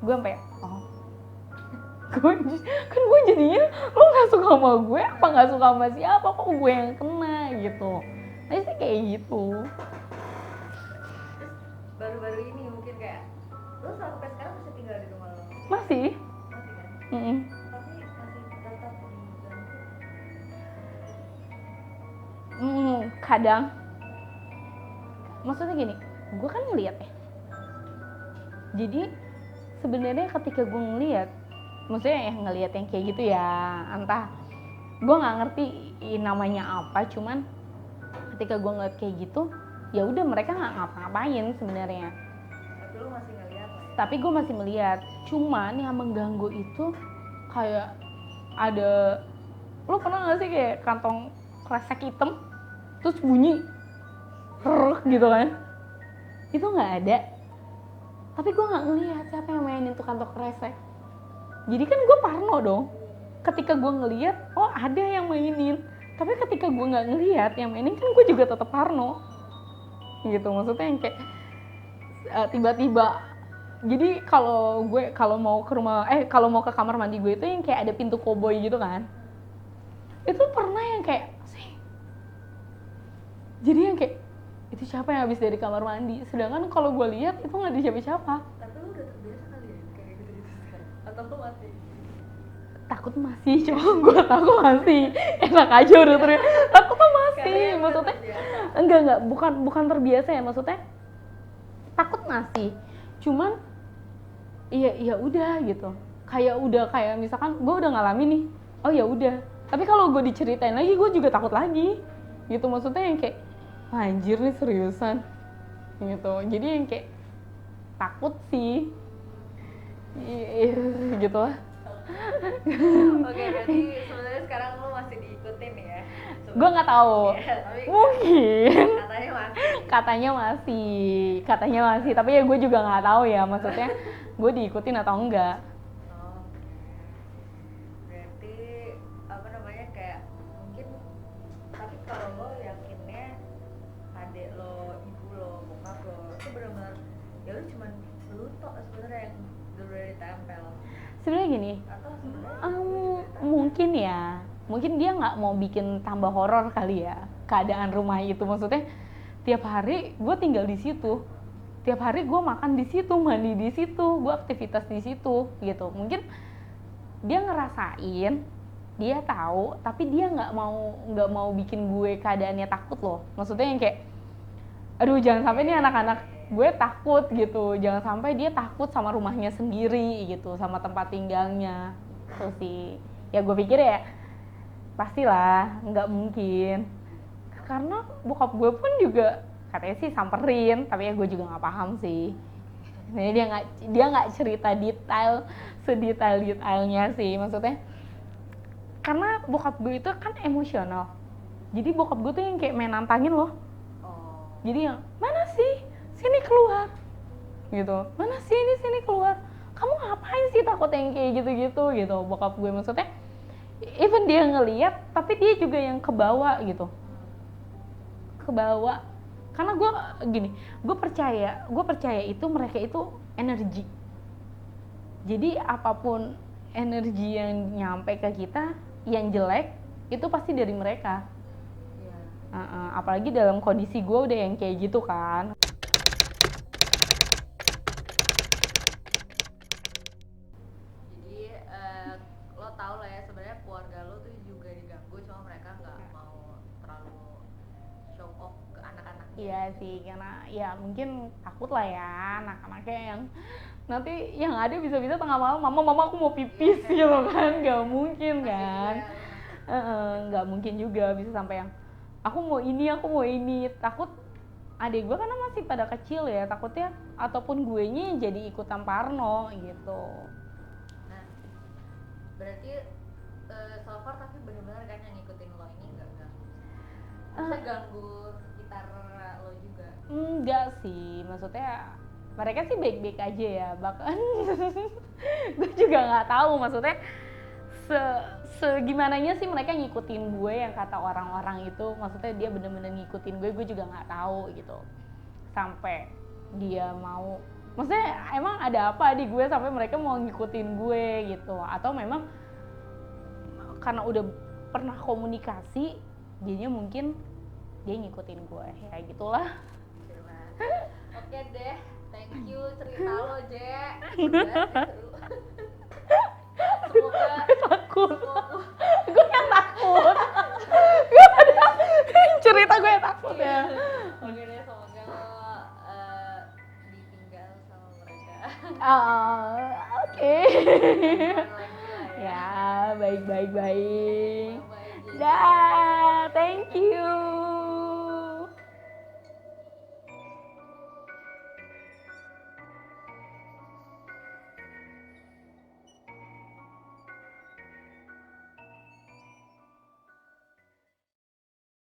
Gue sampai gue jadinya lo nggak suka sama gue apa nggak suka sama siapa, kok gue yang kena gitu. Nah sih kayak gitu. baru-baru ini mungkin kayak lo sampai sekarang masih tinggal di rumah lo? Masih kan? Tapi masih tetap di dalam. kadang maksudnya gini, gue kan ngeliat ya, jadi sebenarnya ketika gue ngeliat, maksudnya ya ngeliat yang kayak gitu ya, entah gue nggak ngerti namanya apa, cuman ketika gue ngeliat kayak gitu, ya udah mereka nggak ngapa-ngapain sebenarnya. Tapi lu masih ngeliat lah ya? Tapi gue masih melihat, cuman yang mengganggu itu kayak ada, lo pernah nggak sih kayak kantong kresek hitam, terus bunyi, gitu kan? Itu nggak ada. Tapi gue nggak ngelihat siapa yang mainin tuh kantong kresek. Jadi kan gue parno dong. Ketika gue ngelihat, oh ada yang mainin. Tapi ketika gue nggak ngelihat yang mainin, kan gue juga tetap parno. Gitu, maksudnya yang kayak tiba-tiba. Jadi kalau mau ke rumah, kalau mau ke kamar mandi gue itu yang kayak ada pintu koboi gitu kan. Itu pernah yang kayak sih. Jadi yang kayak itu siapa yang habis dari kamar mandi? Sedangkan kalau gue lihat itu nggak ada siapa-siapa. Tapi lu udah terbiasa kali ya kayak gitu-gitu sekarang? Atau lu masih? Takut masih, cuma gue takut masih enak aja udah terbiasa. Takut tuh masih, maksudnya enggak bukan terbiasa ya, maksudnya takut masih. Cuman iya udah gitu. Kayak misalkan gue udah ngalamin nih. Oh ya udah. Tapi kalau gue diceritain lagi gue juga takut lagi. Gitu, maksudnya yang kayak anjir nih seriusan. Gitu. Jadi yang kayak takut sih. Gitu lah. Oke, berarti sebenarnya sekarang lu masih diikutin ya? Gue nggak tahu. Ya, tapi mungkin katanya masih. katanya masih, tapi ya gue juga nggak tahu ya, maksudnya gue diikutin atau enggak. Oh, berarti apa namanya kayak mungkin, tapi kalau lo yakinnya adik lo, ibu lo, bokap lo itu benar-benar ya lu cuman lu tok sebenarnya yang udah ditempel, Sebenarnya gini, atau sebenarnya mungkin dia nggak mau bikin tambah horor kali ya keadaan rumah itu. Maksudnya tiap hari gue tinggal di situ, tiap hari gue makan di situ, mandi di situ, gue aktivitas di situ gitu. Mungkin dia ngerasain, dia tahu, tapi dia nggak mau bikin gue keadaannya takut loh. Maksudnya yang kayak aduh jangan sampai nih anak-anak gue takut gitu, jangan sampai dia takut sama rumahnya sendiri gitu, sama tempat tinggalnya. Terus sih ya gue pikir ya pastilah nggak mungkin, karena bokap gue pun juga katanya sih samperin, tapi ya gue juga nggak paham sih. Jadi dia nggak cerita sedetailnya sih, maksudnya karena bokap gue itu kan emosional, jadi bokap gue tuh yang kayak main nantangin loh. Jadi yang mana sih sini keluar gitu, mana sih ini sini keluar, kamu ngapain sih takut yang kayak gitu gitu bokap gue. Maksudnya even dia ngeliat tapi dia juga yang kebawa gitu, kebawa. Karena gue percaya itu mereka itu energi. Jadi apapun energi yang nyampe ke kita yang jelek itu pasti dari mereka. Apalagi dalam kondisi gue udah yang kayak gitu kan. Jadi lo tau lah ya sebenarnya keluarga lo tuh juga diganggu, cuma mereka nggak mau terlalu show off ke anak-anaknya. Iya sih, karena ya mungkin takut lah ya anak-anaknya yang nanti yang ada bisa-bisa tengah malam mama aku mau pipis gitu kan, nggak mungkin kan. Nggak mungkin juga bisa sampai yang aku mau ini. Takut adik gue karena masih pada kecil ya, takutnya ataupun guenya yang jadi ikutan parno gitu. Nah, berarti so far tapi benar-benar kan yang ngikutin lo ini nggak ganggu? Bisa ganggu sekitar lo juga? Enggak sih, maksudnya mereka sih baik-baik aja ya, bahkan gue juga nggak tahu maksudnya segimananya sih mereka ngikutin gue yang kata orang-orang itu. Maksudnya dia bener-bener ngikutin gue juga nggak tahu gitu, sampai dia mau, maksudnya emang ada apa di gue sampai mereka mau ngikutin gue gitu, atau memang karena udah pernah komunikasi jadinya mungkin dia ngikutin gue ya gitulah. Oke deh, thank you cerita lo Je. Takut. Gue yang takut. Gue ada cerita gue yang takut. Oke. Lagi lah ya. Ya, baik.